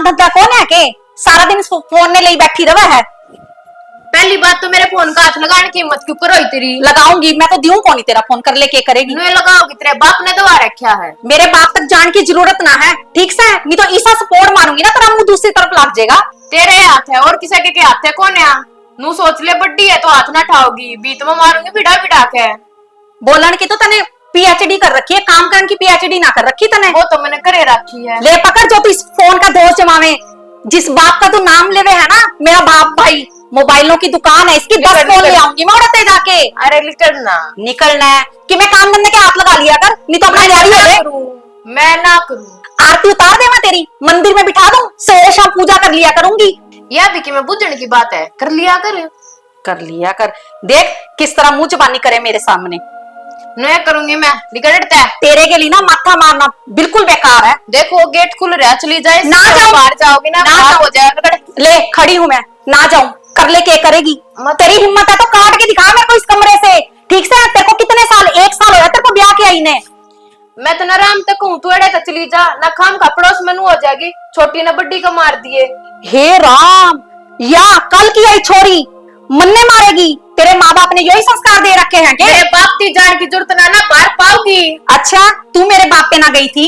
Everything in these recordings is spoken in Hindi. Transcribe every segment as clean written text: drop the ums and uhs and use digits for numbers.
काम धंधा कौन है के सारा दिन फोन में ले बैठी रहा है। पहली बात तो मेरे फोन का हाथ लगाने की हिम्मत क्यों करो तेरी। लगाऊंगी मैं तो दूं कौन ही तेरा फोन कर ले के करेगी। नहीं लगाओगी, तेरे बाप ने दबा रखा है। मेरे बाप तक जान की जरूरत ना है, ठीक से, नहीं तो ईसा सपोर्ट मारूंगी ना तेरा मुंह दूसरी तरफ लग जाएगा। तेरे हाथ है और किसी के हाथ है? कौन है? नू सोच ले बड्डी है तो हाथ ना ठाओगी, बीत में मारूंगी बिठा बिठा के। बोलन की तो तने पीएचडी कर रखी है, काम करने की पीएचडी ना कर रखी तने। वो तो मैंने करे रखी है। ले पकड़ जो तू इस फोन का दोष जमावे, जिस बाप का तू नाम लेवे है ना, मेरा बाप भाई मोबाइलों की दुकान है, इसकी 10 फोन ले आऊंगी मैं उड़ते जाके। अरे निकलना निकलना है कि मैं काम धंधे के हाथ लगा लिया कर, नहीं तो अपना गाड़ी ले। मैं ना करूं। आरती उतार दे, मैं तेरी मंदिर में बिठा दूं, सवेरे शाम पूजा कर लिया करूंगी। यह भी कि मैं बुझने की बात है, कर लिया कर। देख किस तरह मुंह जबानी करे मेरे सामने। नहीं करूंगी मैं, निकलता है। तेरे के लिए ना माथा मारना बिल्कुल बेकार है। देखो गेट खुल रहा, चली जाए ना जाऊं, बाहर जाओगी ना हो जाएगा। ले खड़ी हूं मैं, ना जाऊं, कर ले के करेगी। तेरी हिम्मत है तो काट के दिखा मेरे को इस कमरे से, ठीक से। तेरे को कितने साल, 1 साल होया तेरे को ब्याह के आई ने। मैं तो नाराम तक हूँ, तू अड़े तो चली जा ना, खाम का पड़ोस मनु हो जाएगी। छोटी ने बड्डी को मार दिए। हे राम, या कल की आई छोरी मन्ने मारेगी। तेरे माँ बाप ने यही संस्कार दे रखे हैं के? मेरे बाप की जान की जरूरत ना बाहर पाओगी। अच्छा तू मेरे बाप पे ना गई थी?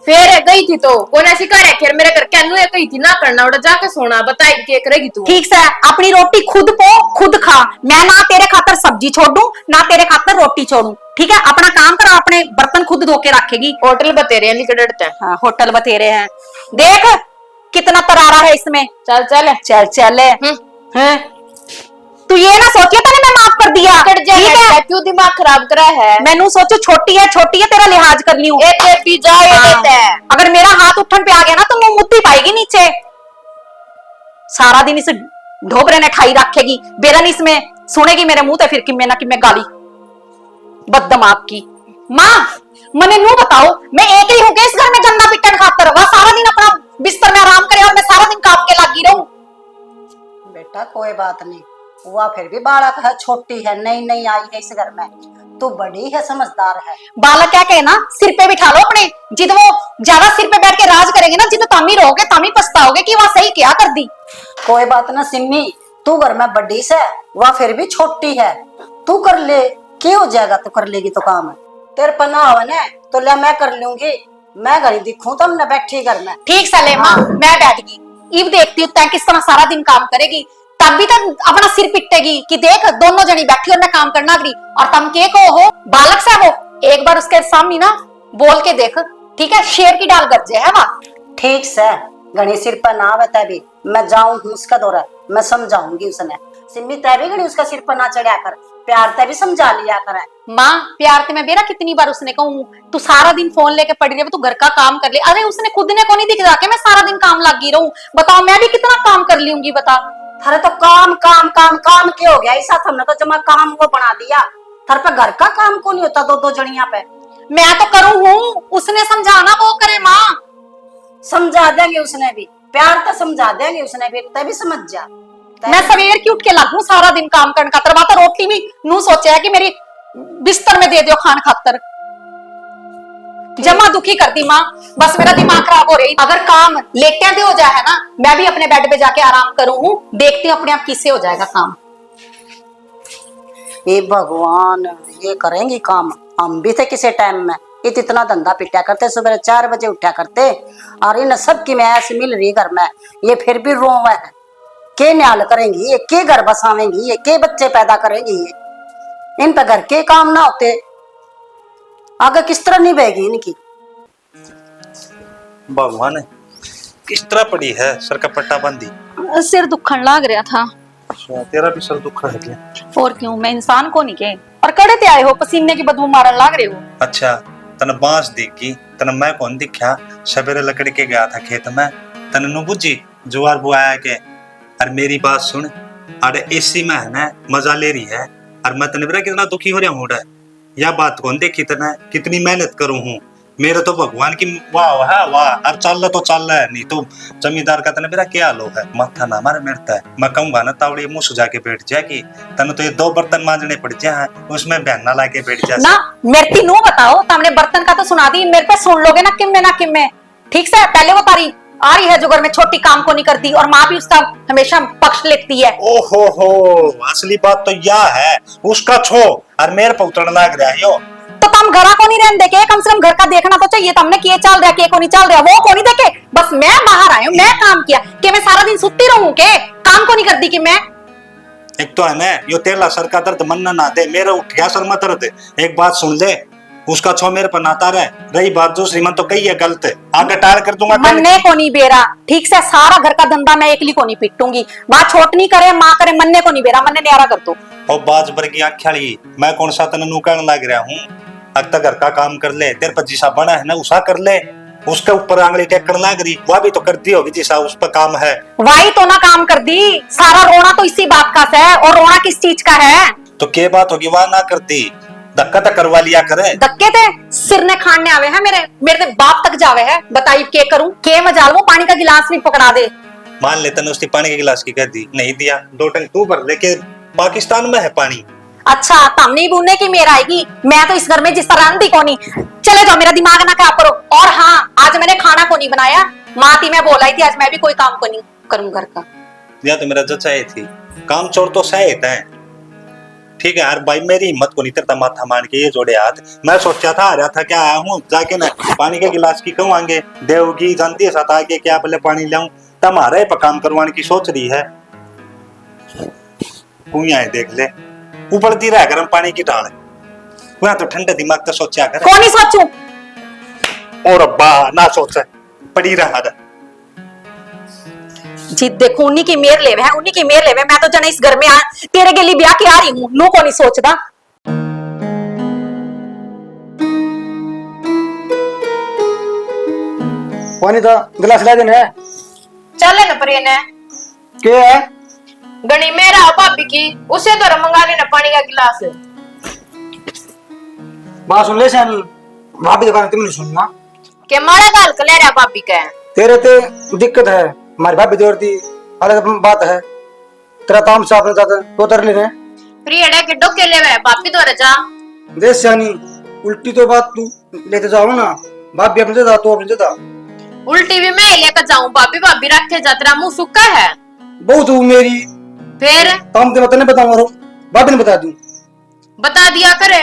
फिर गई थी तो कौन ऐसी करे? फिर मेरे घर क्या नुए कही थी ना करना, उड़ा जाके सोना बताई के करेगी तू। ठीक से अपनी रोटी खुद पो खुद खा। मैं ना तेरे खातर सब्जी छोड़ दूं ना तेरे खातर रोटी छोड़ू, ठीक है। अपना काम कर, अपने बर्तन खुद धो के रखेगी। होटल बतेरे निकलते हैं। हाँ, होटल बतेरे हैं। देख कितना तरारा है इसमें। चल चल चल चल। तू ये ना सोचिए तने मैं माफ कर दिया, ठीक है। क्यों दिमाग खराब करा है? मैनू सोचो छोटी है तेरा लिहाज कर लियो। अगर मेरा हाथ उठन पे आ गया ना तो मुंह मुद्दी पाएगी नीचे। सारा दिन इस ढोबरे ने ठाई रखेगी, बेरन इसमें सुनेगी मेरे मुंह ते फिर कि मैं ना कि मैं गाली बददिमाग की। माँ मने नू बताओ, मैं एक ही हूँ कि इस घर में जन्ना पिटन खातर? वह सारा दिन अपना बिस्तर में आराम करे और मैं सारा दिन काम के लगी रहूं। बेटा कोई बात नहीं, हुआ फिर भी बालक है, छोटी है, नई आई है इस घर में, तू बड़ी है, समझदार है। बालक क्या कहे ना, सिर पे बिठा लो अपने। जिद वो ज्यादा सिर पे बैठ के राज करेंगे ना, जिद तामी रहोगे तामी पछताओगे कि वह सही क्या कर दी। कोई बात ना सिम्मी, तू घर में बड़ी से, वह फिर भी छोटी है, तू कर ले, क्या हो जाएगा? तू कर लेगी तो काम है। तेरे पर ना हो ना तो ले मैं कर लूंगी, मैं घर दिखूं तो हमने बैठी घर में। ठीक सले माँ, मैं बैठ गई। इब देखती हूँ किस तरह सारा दिन काम करेगी, तब भी तक अपना सिर पिटेगी कि देख दोनों जनी बैठी और मैं काम करना करी। और तुम के को हो बालक से वो, एक बार उसके सामने ना बोल के देख, ठीक है। शेर की डाल गरजे है वहाँ। ठीक से घनी सिर पर ना आवे तभी मैं जाऊं उसका दौरा, मैं समझाऊंगी उसने। सिम्मी तभी घनी उसका सिर पर ना चढ़ा कर, प्यार तभी समझा लिया कर। माँ प्यार ते मैं बेरा कितनी बार उसने कहूँ, तू सारा दिन फोन लेके पड़ी रहे, तू घर का काम कर ले। अरे उसने खुद ने को नहीं दिख रहा कि मैं सारा दिन काम लगी रहूं। बताओ मैं भी कितना काम कर लूंगी बता। थारे तो काम काम काम काम क्या हो गया? ऐसा हमने तो जमा काम वो बना दिया। थारे पे घर का काम को नहीं होता दो जनिया पे? मैं तो करूँ हूँ, उसने समझाना वो करे। माँ समझा देंगे उसने भी, प्यार तो समझा देंगे उसने भी, तभी समझ जा। मैं सवेर की उठ के लगू सारा दिन काम करने खातर, बात रोटी भी नू सोचा है कि मेरी बिस्तर में दे दियो खान खातर। जमा दुखी कर दी माँ, बस मेरा दिमाग खराब हो रही। अगर काम लेटे भी हो जाए है ना, मैं भी अपने बेड पे जाके आराम करूँ हूँ, देखती हूँ अपने आप किससे हो जाएगा काम। ये भगवान, ये करेंगी काम। हम भी थे किसी टाइम में इतना धंधा पिटा करते, सुबह 4 बजे उठा करते, और इन सब की मैं ऐसे मिल रही घर में, ये फिर भी रोवा है। के न्याल करेंगी ये, के घर बसावेंगी ये, के बच्चे पैदा करेंगी ये? इन पर घर के काम ना होते आगे किस तरह निभेगी इनकी? भगवान किस तरह पड़ी है, सर का पट्टा बंदी। सिर दुखन लग रहा था। तेरा भी सर दुखा है क्या? और क्यों, मैं इंसान को नहीं के। और कड़े ते आए हो, पसीने की बदबू मारन लग रहे हो। अच्छा तन बांस दिखी, तन मैं कौन दिखा? सवेरे लकड़ी के गया था खेत में, तन नु बुझी जुआर बुआया के। और मेरी बात सुन, अरे एसी में है ना मजा ले रही है, और मैं तने बरा कितना दुखी हो रहा हूँ। यह बात कौन देखी तना, कितनी मेहनत करूँ हूँ। मेरे तो भगवान की वाह है वाह, अब चल तो चल रहा है, नहीं तो जमींदार का तने मेरा क्या लो है। माथा ना मारे मेरता है, मैं कहूंगा ना तावड़ी मुंह सुझा के बैठ जाए कि तने तो ये 2 बर्तन मांजने पड़ जाए, उसमें बहना ला के बैठ जाए ना। मेरे नू बताओ, तुमने बर्तन का तो सुना दी, मेरे पे सुन लोगे ना किम में, ठीक से। पहले वो तारी आ रही है जो घर में छोटी काम को नहीं करती और माँ भी उसका हमेशा पक्ष लेती है। ओहो हो, असली बात तो यह है, उसका छो और मेरे पर उतरने लग रहा है यो। तो तुम घरा को नहीं रहने देके कम से कम घर का देखना तो चाहिए। तुमने किए चल रहा के को नहीं चल रहा वो को नहीं देखे। बस मैं बाहर आया हूँ, मैं काम किया कि मैं सारा दिन सुती रहूं के काम को नहीं करती कि मैं। एक तो है ना यो तेरा सर का दर्द मन ना दे, मेरा उठ गया सर में दर्द। एक बात सुन ले, उसका छो मेरे पर नाता रहे। रही बात दूसरी, मन तो कही है गलत, आगे टाल कर दूंगा। मन्ने को नहीं बेरा ठीक से सारा घर का धंधा मैं एकली को नहीं पिटूंगी। बात छोट नहीं करे माँ करे, मन्ने को नहीं बेरा, मन्ने न्यारा कर दो। और बाज भर की आख्याली मैं कौन सा तन नुकरण लग रहा हूँ। अब तक घर का काम कर ले, तेरे पर जिसा बना है ना उसा कर ले। उसके ऊपर आंगली टेकन लग रही, वह भी तो करती होगी जिसा उस पर काम है। वही तो ना काम कर दी, सारा रोना तो इसी बात का है। और रोना किस चीज का है? तो के बात होगी वह ना करती, धक्का तक करवा लिया करे। धक्के थे सिर ने खाने आवे है मेरे बाप तक जावे है। बताइए के करूं के मजाल, वो पानी का गिलास भी पकड़ा दे। मान लेते ने उसकी पानी के गिलास की कह दी, नहीं दिया 2 टंक तू भर ले के पाकिस्तान में है पानी। अच्छा तम नहीं बोलने की मेरा आएगी, मैं तो इस घर में जिस तरह रंधी को नहीं। चले जाओ, मेरा दिमाग ना खराब करो। और हाँ आज मैंने खाना को नहीं बनाया, माँ थी मैं बोला थी आज मैं भी कोई काम को नहीं करूं घर का। या तो मेरा जचा थी काम चोर तो सहित है। ठीक है यार भाई, मेरी हिम्मत को नहीं करता माथा मान के ये जोड़े हाथ। मैं सोचा था आ रहा था क्या आया हूँ जाके ना पानी के गिलास की कहूँ आगे देवगी जानती है साथ आके क्या पहले पानी लाऊं, तुम्हारे पर काम करवाने की सोच रही है। कुइया देख ले उबलती रह गरम पानी की टाल, वहां तो ठंडे दिमाग का सोचा कर। कौन ही सोचूं? और अब्बा ना सोचा पड़ी रहा था। जी देखो उन्हीं की मेर लेवे है, उन्हीं की मेर लेवे। मैं तो जने इस घर में आ तेरे के लिए ब्याह के आ रही हूँ, नो को नहीं सोचता। पानी था गिलास ला देना है। चले न पर ने क्या है? गणी मेरा भाभी की उसे तो मंगा लेना पानी का गिलास। बात सुन ले सैनी, भाभी दुकान तुम नहीं सुनना के मारा गाल कले रहा भाभी का तेरे ते दिक्कत है। हमारी भाभी जोड़ती अलग बात है, तेरा काम साफ नहीं जाता तो तर लेने प्रियड़े के डोके लेवे भाभी तो रजा देख सैनी, उल्टी तो बात तू लेते जाओ ना। भाभी अपने जा तो अपने जा, उल्टी भी मैं लेकर जाऊं। भाभी भाभी रखे जा, तेरा मुंह सूखा है बहुत हूँ मेरी। फिर काम तो मैं बताऊंगा, भाभी ने बता दूं। बता दिया करे,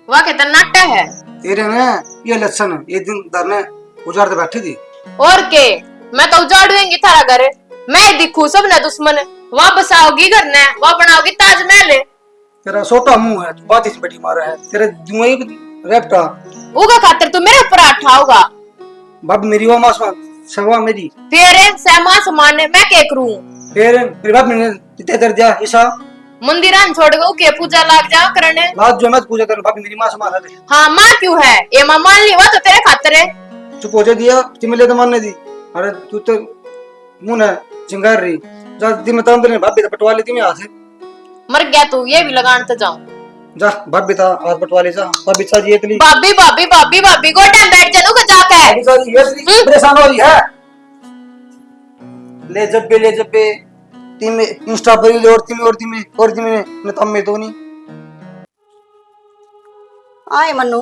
वह के नाट्य है तेरे ने ये लक्षण एक दिन धरने उजाड़ के बैठी थी। और के मैं तो उजाड़ूंगी थारा घर। मैं दिखू सब ना दुश्मन, वहां बसाओगी घर ने, वहां बनाओगी ताजमहल। तेरा छोटा मुंह है, तू बात इस बड़ी मारा है। तेरे जुए रेपटा उगा खातिर तू मेरे ऊपर आठा होगा। भाभी मेरी वो मासमा सवा मेरी। फिर सहमा समान मैं क्या करूं? फिर भाभी ने दे दिया हिस्सा। मंदिरान छोड़ गो के पूजा लाग जा करने। बात जो मत पूजा कर, भाभी मेरी मां समान है। हाँ माँ क्यों है ये माँ मान ली, वो तो तेरे खातिर है। चुप हो जा दिया तिमिले तो मानने दी। अरे तू तो मुंह ना चिंगार रही जा दी मैं तंदर ने भाभी तो पटवा लेती मैं हाथ। मर गया तू, ये भी लगान तो जाऊं। जा भाभी ता हाथ पटवा ले जा। भाभी साजी एकली भाभी भाभी भाभी भाभी गोटा बैठ जा का जाके भाभी साजी ये परेशान हो रही है। ले जब बे तिमे इंस्टा पर ले और तिमे न तम में तो नहीं आए मनु,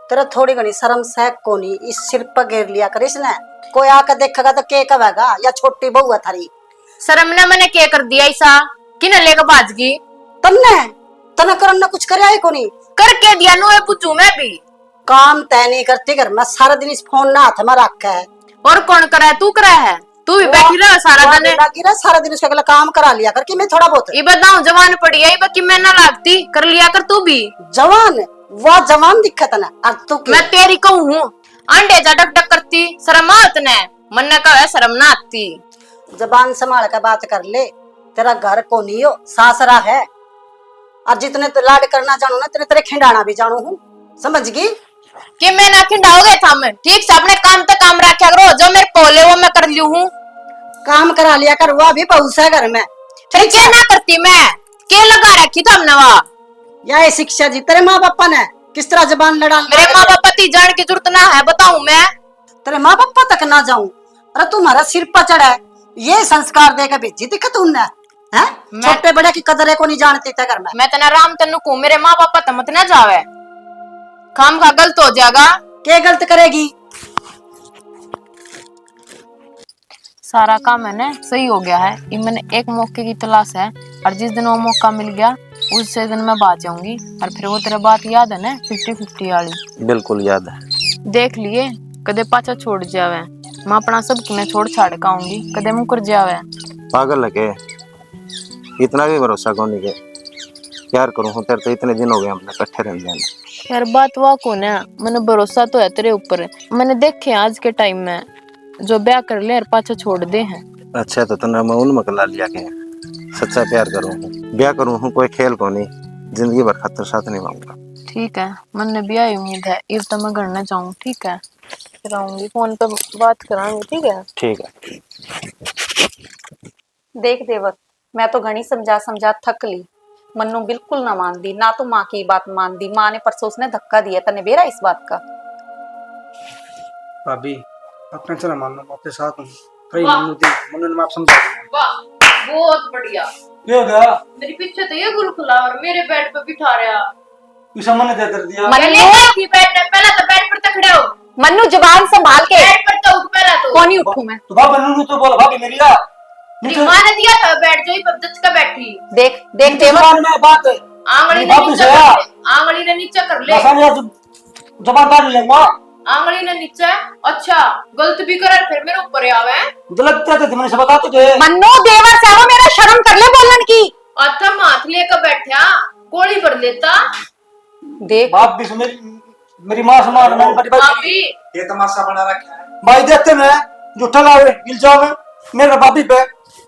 तेरा थोड़ी घनी शर्म सहक को नहीं, इस सिर पर घेर लिया कर इसने। कोई आकर देखेगा तो के कहेगा या छोटी बहू है थारी। शर्म ने मैंने क्या कर दिया ऐसा, किन लेकर भाजगी तन्ने तना करना कुछ करे आई को नहीं करके दिया नो है पूछू मैं भी। काम तय नहीं करती घर में, सारा दिन इस फोन ना हाथ में रखा है। और कौन करा है? तू करा है, तू भी बैठी रहा सारा दिन। सारा दिन उसका अगला काम करा लिया कर कि मैं थोड़ा बहुत ये बताऊं जवान पड़ी है कि मैं ना लागती कर लिया कर तू भी। जवान वह जवान दिक्कत ना अब तू मैं तेरी कहूँ हूँ अंडे जा डक डक करती शर्म आत ने मन ने कहा शर्म ना आती। जबान संभाल कर बात कर ले, तेरा घर को नहीं हो सासरा है। और जितने तो लाड करना जानू ना तेरे तेरे खिंडाना भी जानू हूँ, समझ गई कि मैं ना खिंडाओगे था मैं ठीक से अपने काम पे काम रखा करो, जो मेरे पोले वो मैं कर लियू हूँ। काम करा लिया कर, वह भी बहुत है घर में। ठीक क्या ना करती मैं के लगा रखी था हमने वहाँ। यह शिक्षा जी तेरे माँ बापा ने किस तरह जबान लड़ा। मेरे माँ बापा ती जान की जरूरत ना है, बताऊं मैं तेरे माँ बापा तक ना जाऊं। अरे तुम्हारा सिर पर चढ़ा है, ये संस्कार देकर भेजी दिक्कत उनने है। छोटे बड़े की कदर को नहीं जानती थे घर में। मैं तना राम तनु को मेरे माँ बापा तो मत ना जावे, काम का गलत हो जाएगा। क्या गलत करेगी? सारा काम है ना सही हो गया है। ये मैंने एक मौके की तलाश है और जिस दिन वो मौका मिल गया उससे दिन मैं बात जाऊंगी। और फिर वो तेरा बात याद है ना 50-50 वाली? बिल्कुल याद है। देख लिए कदे पाछा छोड़ जावे, मैं अपना सब मैं छोड़ छाड़ के आऊंगी, कदे मुकर जावे। पागल है के? इतना भी भरोसा कौन के प्यार करूं हूं तेरे तो इतने दिन हो गए हमने इकट्ठे रहने जाना। यार बात वाह कौन है, मैंने भरोसा तो है तेरे ऊपर। मैंने देखे आज के टाइम में जो ब्याह कर ले और पाछा छोड़ दे हैं। अच्छा तो तना मैं उन मकला लिया के सच्चा प्यार करूं हूं, ब्याह करूं हूं, कोई खेल को नहीं, जिंदगी भर खातिर साथ नहीं मांगूंगा। ठीक है, मन भी आई उम्मीद है इस तो मैं करना चाहूँ। ठीक है, फिर आऊंगी फोन पे बात करांगे। ठीक है ठीक है। देख देवर, मैं तो घनी समझा समझा थक ली, मन्नू बिल्कुल ना मान दी, ना तो माँ की बात मान दी। माँ ने परसों उसने धक्का दिया, तने बेरा इस बात का। भाभी आप टेंशन ना मानो, मैं आपके साथ हूँ। कहीं मन्नू ने माफ समझा दिया। वाह बहुत बढ़िया। ये हो गया मेरे पीछे तो ये गुलखुला और मेरे बेड पे बिठा रहा। इस मन ने कर दिया। मन्नू पहले तो बेड पर खड़े हो। मन्नू जुबान संभाल के। बेड पर तो उठ, पहला तो कौन ही उठूं मैं? तो भाभी मन्नू तो बोल, भाभी मेरी आ तेरी माँ ने दिया था बेड जो ही पद्धत का बैठी। देख देख देवर, जबान में बात है। आंगली ने वापिस नीचे आया। कर ले, आंगली ने नीचे कर ले, जबान काट ले मां। आंगली ने नीचे। अच्छा गलत भी करे फिर मेरे ऊपर आवे। गलत क्या थे मैंने सब बता तुझे। मन्नू देवर से हो, मेरा शर्म कर ले बोलन की। अच्छा हाथ लेकर बैठा गोली भर लेता। देख बाप भी मेरी मां समान मैंने बड़ी बात भाभी ये तमाशा बना रखा है। भाई देखते मैं झूठा लावे इल्जाम है मेरे भाभी पे।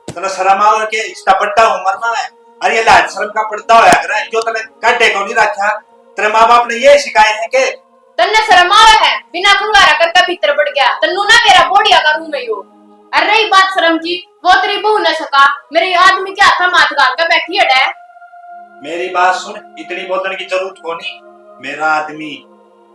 तने शर्म आवे के इसका बट्टा उम्र ना है। अरे ये लाज शर्म का पड़ता होया करे जो तने काटे को नहीं रखा। तेरे माँ बाप ने ये सिखाए हैं के तन्ने शर्म आवे है बिना खंगारा करके भीतर बढ़ गया। तन्नू ना मेरा बोडिया का रूम है यो। अरे रही बात शर्म की, वो तेरी बहू न सका, मेरे आदमी क्या था माथ गाल का बैठी है। मेरी बात सुन, इतनी बोलने की जरूरत को नहीं। मेरा आदमी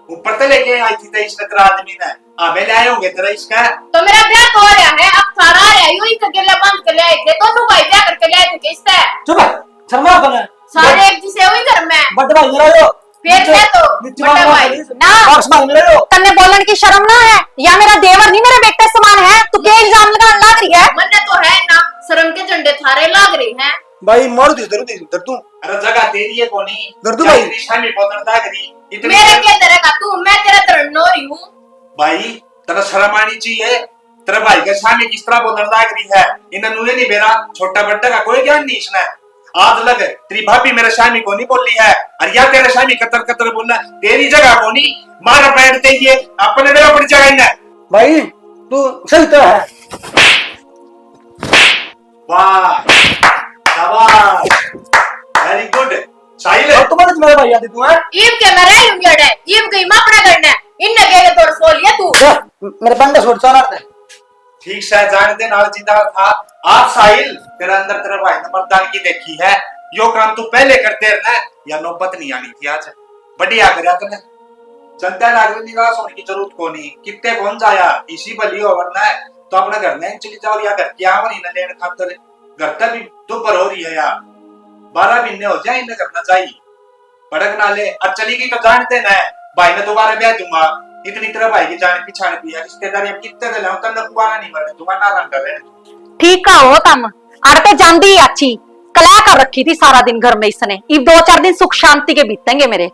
ऊपर से लेके आई थी तेरा तेरा आदमी ने आबे ले आए होंगे तेरा इसका। तो मेरा ब्याह तो हो रहा है, अब सारा आ रहा है, यूं ही कगेला बांध के ले आए थे दोनों भाई ब्याह करके ले आए थे इससे। चुप है शर्मा कौन है? सारे एक जिसे हुई घर में बड़ भाई मेरा यो फिर मैं तो बड़ा भाई ना बॉक्स मार मेरा यो। तन्ने बोलन की शर्म ना है? या मेरा देवर नहीं मेरे बेटे समान है? तू क्या इल्जाम लगा रही है? मन्ने तो है ना शर्म के झंडे थारे लाग रहे हैं। भाई मार दे दर तू अरे जगह तेरी है कोनी दर्द भाई शामी बोलने दागरी इतनी मेरे के तरह का तू, मैं तेरा धरनोरी हूँ। भाई तेरा शर्म आनी चाहिए। तेरे भाई के सामने किस तरह बोलने दागरी है। इन्हें नुए नहीं बेरा छोटा बट्टा का कोई ज्ञान नहीं इसने। आज लग तेरी भाभी मेरे शामी को नहीं बोली है और या तेरे शामी कतर कतर बोलना तेरी जगह को नहीं मार बैठते ही अपने मेरा बड़ी जगह इन्हें। भाई तू सही तो है। वाह शाबाश वेरी गुड साहिल और तुम्हारे मेरा भाई आदि तू है। ईब के मैं रह लूंगी अड़े, ईब के मैं अपना करना है इनने के तोड़ सो लिया तू। मेरे बंदे छोड़ चला दे। ठीक से जानते नाल जिंदा था आज साहिल तेरे अंदर तेरे भाई ने मर्दानगी देखी है। यो काम तू पहले करते रहना या नौबत नहीं आनी थी आज। बढ़िया करया तूने। जनता नागरिक निवास होने की जरूरत को नहीं कितने कौन जाया इसी बली हो वरना है तो अपने घर में चली जाओ या घर क्या हो नहीं ना लेने खातर घर तक भी दोपहर हो रही है यार 12 महीने हो जाए इन्हें करना चाहिए भड़क ना ले। अब चली गई तो जानते ना भाई ने दोबारा ब्याह दूंगा इतनी तरह भाई की जान पीछाड़ भी है रिश्तेदारी अब कितने दिल हम तन्ने कुआरा नहीं मरने दूंगा ना रंग कर रहे। ठीक का हो तम अड़ते जांदी ही अच्छी कला कर रखी थी सारा दिन घर में इसने। इब 2-4 दिन सुख शांति के बीतेंगे मेरे।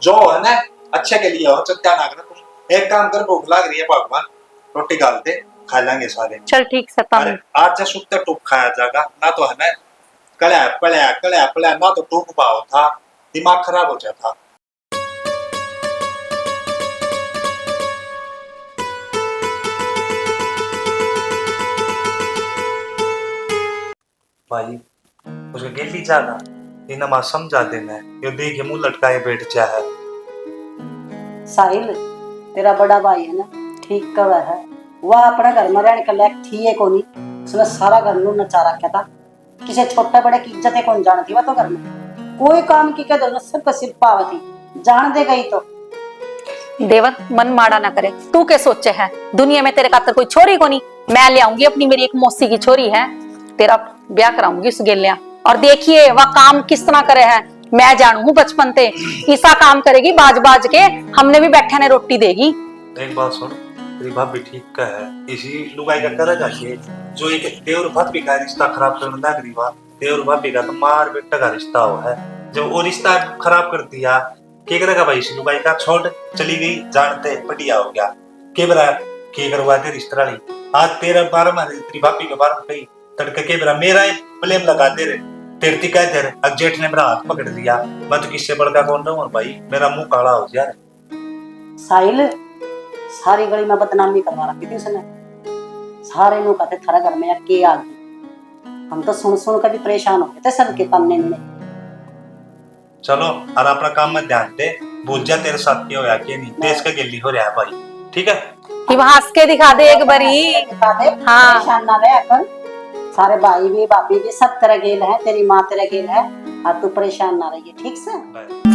जो है ना अच्छे के लिए हो चिंता ना कर तुम। एक काम कर भूख लग रही है भगवान रोटी डाल दे खा लेंगे सारे। चल ठीक से तम। अरे आज जब सुख तक टूक खाया जाएगा ना तो है ना कल्या पल्या ना तो टूक पाओ था दिमाग खराब हो जाता। भाई उसके गेली जाना इनमा समझा देना यो दे के मुंह लटकाए बैठ जा है। साहिल तेरा बड़ा भाई है ना ठीक कह है वह अपने घर में रहने के लायक थी है कोनी उसने सारा घर नू नचा रखा था। किसी छोटे बड़े की इज्जत कौन जानती वह तो घर में कोई काम की कह दो सिर्फ सिर्फ पावती जान दे गई तो। देवर मन माड़ा ना करे, तू के सोचे है दुनिया में तेरे खातर कोई छोरी को नहीं। मैं ले आऊंगी अपनी मेरी एक मौसी की छोरी है तेरा ब्याह कराऊंगी उस गेलिया और देखिए वह काम किस तरह करे है। मैं जानू हूँ बचपन से ऐसा काम करेगी बाज बाज के हमने भी बैठे ने रोटी देगी। एक बात सुन तेरी भाभी ठीक का है इसी लुगाई का कर जाके जो एक देवर भाभी का रिश्ता खराब करने लग रही बा, देवर भाभी का तो मार बेटा का रिश्ता हो है, जब वो रिश्ता खराब कर दिया के करेगा भाई? सिलू भाई का छोड़ चली गई जानते बढ़िया हो गया के बरा के करवा दे रिश्ता वाली। आज तेरा बार में तेरी भाभी के बारे में कही तड़के के बरा मेरा ब्लेम लगा दे रहे तेरे ती कहते रहे अब जेठ ने मेरा हाथ पकड़ लिया, मैं तो किससे बड़का कौन रहूं भाई, मेरा मुंह काला हो जाए। साहिल सारी गली में बदनामी करवा रखी थी उसने, सारे लोग कहते थारा घर में के आ गई। हम तो सुन सुन कर भी परेशान हो गए थे सबके ताने में। चलो और अपना काम में ध्यान दे, भूल जा तेरे साथ क्या होया कि नहीं, देश का गिल्ली हो रहा है भाई, ठीक है? कि हंस के दिखा दे एक बारी। दिखा दे, हाँ। परेशान ना रहे कर। सारे भाई भी भाभी भी सब तेरा गेल है, तेरी माँ तेरा गेल है, और तू परेशान ना रहिए, ठीक से? बाय।